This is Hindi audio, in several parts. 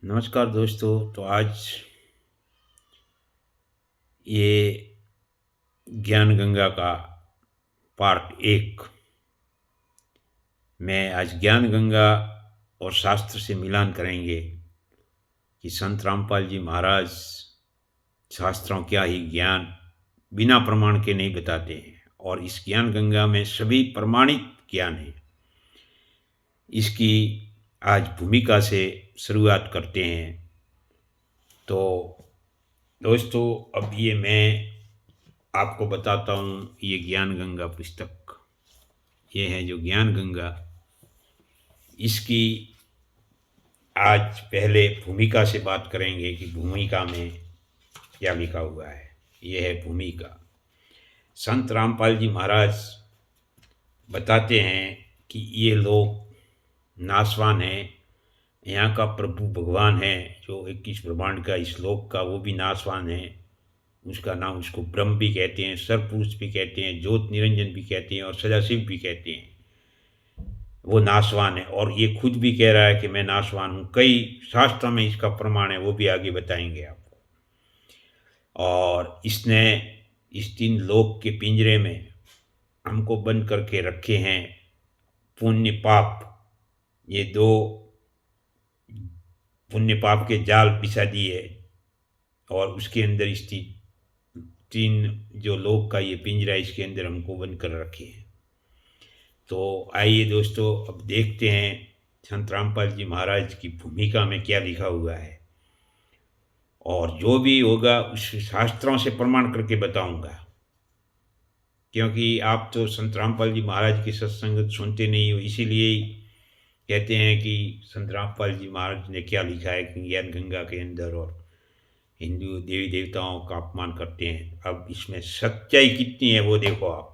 नमस्कार दोस्तों। तो आज ये ज्ञान गंगा का पार्ट एक में आज ज्ञान गंगा और शास्त्र से मिलान करेंगे कि संत रामपाल जी महाराज शास्त्रों क्या ही ज्ञान बिना प्रमाण के नहीं बताते हैं, और इस ज्ञान गंगा में सभी प्रमाणित ज्ञान है। इसकी आज भूमिका से शुरुआत करते हैं। तो दोस्तों, अब ये मैं आपको बताता हूँ, ये ज्ञान गंगा पुस्तक ये है जो ज्ञान गंगा, इसकी आज पहले भूमिका से बात करेंगे कि भूमिका में क्या लिखा हुआ है। ये है भूमिका। संत रामपाल जी महाराज बताते हैं कि ये लोग नासवान हैं, यहाँ का प्रभु भगवान है जो 21 ब्रह्मांड का इस लोक का, वो भी नासवान है। उसका नाम, उसको ब्रह्म भी कहते हैं, सरपुरुष भी कहते हैं, ज्योत निरंजन भी कहते हैं और सदाशिव भी कहते हैं। वो नासवान है और ये खुद भी कह रहा है कि मैं नासवान हूँ। कई शास्त्रों में इसका प्रमाण है, वो भी आगे बताएंगे आपको। और इसने इस 3 लोक के पिंजरे में हमको बंद करके रखे हैं। पुण्य पाप, ये 2 पुण्य पाप के जाल बिछा दिए और उसके अंदर इस 3 जो लोक का ये पिंजरा, इसके अंदर हमको बंद कर रखे हैं। तो आइए दोस्तों, अब देखते हैं संत रामपाल जी महाराज की भूमिका में क्या लिखा हुआ है, और जो भी होगा उस शास्त्रों से प्रमाण करके बताऊंगा। क्योंकि आप तो संत रामपाल जी महाराज की सत्संगत सुनते नहीं हो, इसीलिए ही कहते हैं कि संत रामपाल जी महाराज ने क्या लिखा है कि ज्ञान गंगा के अंदर, और हिंदू देवी देवताओं का अपमान करते हैं। अब इसमें सच्चाई कितनी है वो देखो आप।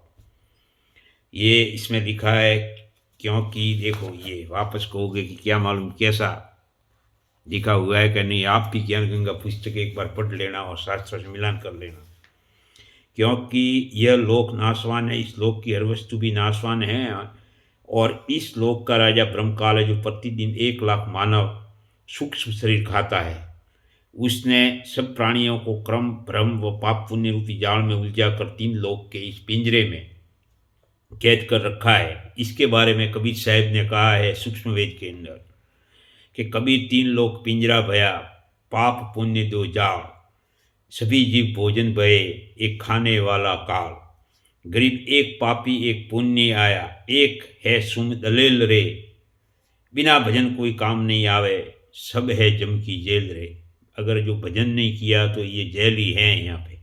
ये इसमें लिखा है, क्योंकि देखो ये वापस कहोगे कि क्या मालूम कैसा लिखा हुआ है कि नहीं। आप भी ज्ञान गंगा पुस्तक एक बार पढ़ लेना और शास्त्र से मिलान कर लेना। क्योंकि यह लोक नाशवान है, इस लोक की हर वस्तु भी नाशवान है, और इस लोक का राजा ब्रह्मकाल है जो प्रतिदिन 1 लाख मानव सूक्ष्म शरीर खाता है। उसने सब प्राणियों को क्रम भ्रम व पाप पुण्य रूपी जाल में उलझा कर 3 लोक के इस पिंजरे में कैद कर रखा है। इसके बारे में कबीर साहब ने कहा है सूक्ष्म वेद के अंदर कि कबीर 3 लोक पिंजरा भया, पाप पुण्य 2 जाल, सभी जीव भोजन भये, एक खाने वाला काल, गरीब एक पापी एक पुण्य आया, एक है सुम दलेल रे, बिना भजन कोई काम नहीं आवे, सब है जम की जेल रे। अगर जो भजन नहीं किया तो ये जेल ही है यहाँ पे।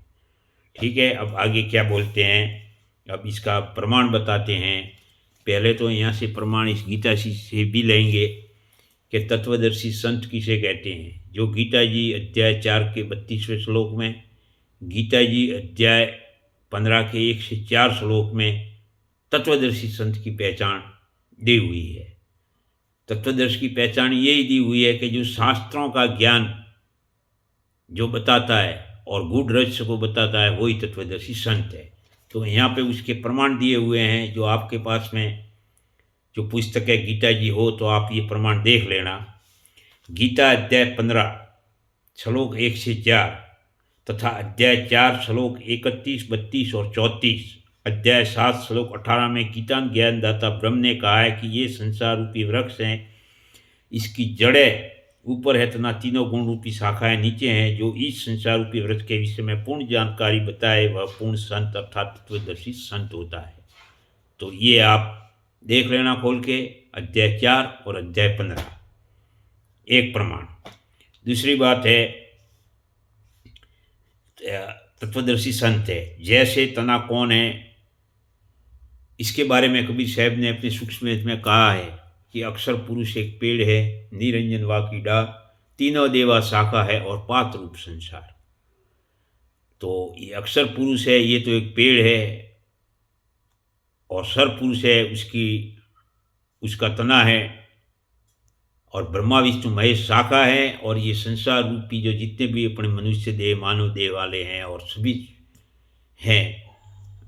ठीक है, अब आगे क्या बोलते हैं, अब इसका प्रमाण बताते हैं। पहले तो यहाँ से प्रमाण इस गीता से भी लेंगे कि तत्वदर्शी संत किसे कहते हैं। जो गीता जी अध्याय 4 के 32वें श्लोक में, गीता जी अध्याय 15 के 1 से 4 श्लोक में तत्वदर्शी संत की पहचान दी हुई है। तत्वदर्शी की पहचान यही दी हुई है कि जो शास्त्रों का ज्ञान जो बताता है और गूढ़ रहस्य को बताता है, वही तत्वदर्शी संत है। तो यहाँ पे उसके प्रमाण दिए हुए हैं। जो आपके पास में जो पुस्तक है गीता जी हो तो आप ये प्रमाण देख लेना। गीता अध्याय 15 श्लोक 1 से 4 तथा अध्याय 4 श्लोक 31, 32 और 34, अध्याय 7 श्लोक 18 में गीता ज्ञानदाता ब्रह्म ने कहा है कि ये संसार रूपी वृक्ष हैं, इसकी जड़ें ऊपर है तथा तीनों गुण रूपी शाखाएं नीचे हैं। जो इस संसार रूपी वृक्ष के विषय में पूर्ण जानकारी बताए वह पूर्ण संत अर्थात तत्वदर्शी संत होता है। तो ये आप देख लेना खोल के, अध्याय 4 और अध्याय 15, एक प्रमाण। दूसरी बात है, तत्वदर्शी संत है जैसे तना कौन है, इसके बारे में कबीर साहब ने अपने सूक्ष्म वेद में कहा है कि अक्षर पुरुष एक पेड़ है, निरंजन वाकी डाल, तीनों देवा शाखा है और पात रूप संसार। तो ये अक्षर पुरुष है, ये तो एक पेड़ है, और सर पुरुष है, उसका तना है, और ब्रह्मा विष्णु महेश शाखा है, और ये संसार रूपी जो जितने भी अपने मनुष्य देह मानव देह वाले हैं और सभी हैं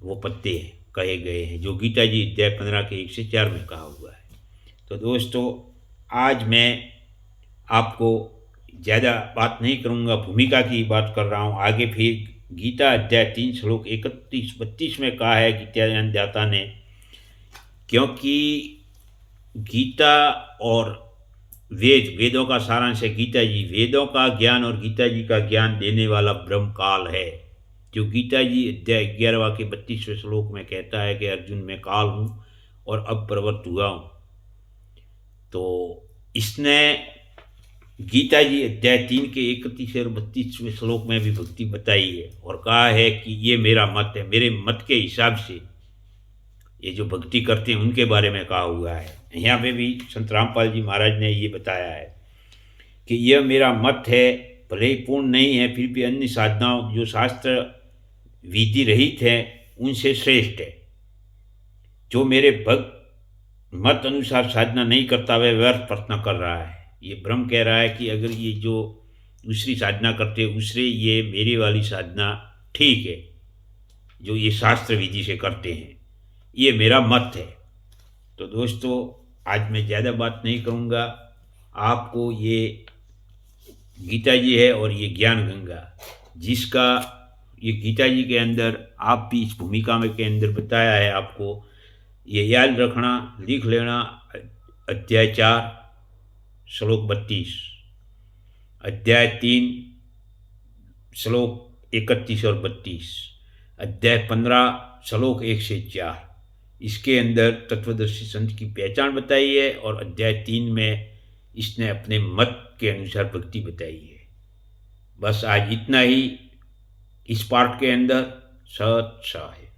वो पत्ते कहे गए हैं, जो गीता जी अध्याय 15 के 1 से 4 में कहा हुआ है। तो दोस्तों, आज मैं आपको ज़्यादा बात नहीं करूँगा, भूमिका की बात कर रहा हूँ। आगे फिर गीता अध्याय 3 श्लोक 31-32 में कहा है गीता ने, क्योंकि गीता और वेदों का सारांश है गीता जी। वेदों का ज्ञान और गीता जी का ज्ञान देने वाला ब्रह्म काल है। जो गीता जी अध्याय 11 के 32वें श्लोक में कहता है कि अर्जुन मैं काल हूँ और अब प्रवृत्त हुआ हूँ। तो इसने गीता जी अध्याय 3 के 31 और 32वें श्लोक में भी भक्ति बताई है और कहा है कि ये मेरा मत है, मेरे मत के हिसाब से ये जो भक्ति करते हैं उनके बारे में कहा हुआ है। यहाँ पे भी संत रामपाल जी महाराज ने ये बताया है कि यह मेरा मत है, भले ही पूर्ण नहीं है फिर भी अन्य साधनाओं जो शास्त्र विधि रहित है उनसे श्रेष्ठ है। जो मेरे भक्त मत अनुसार साधना नहीं करता वह व्यर्थ प्रार्थना कर रहा है। ये ब्रह्म कह रहा है कि अगर ये जो दूसरी साधना करते हैं उससे ये मेरी वाली साधना ठीक है, जो ये शास्त्र विधि से करते हैं, ये मेरा मत है। तो दोस्तों आज मैं ज़्यादा बात नहीं करूँगा। आपको ये गीता जी है और ये ज्ञान गंगा जिसका ये गीता जी के अंदर आप भी इस भूमिका में के अंदर बताया है, आपको ये याद रखना, लिख लेना। अध्याय 4 श्लोक 32, अध्याय 3 श्लोक 31 और 32, अध्याय 15 श्लोक 1 से 4। इसके अंदर तत्वदर्शी संत की पहचान बताई है और अध्याय 3 में इसने अपने मत के अनुसार भक्ति बताई है। बस आज इतना ही इस पार्ट के अंदर। सत है।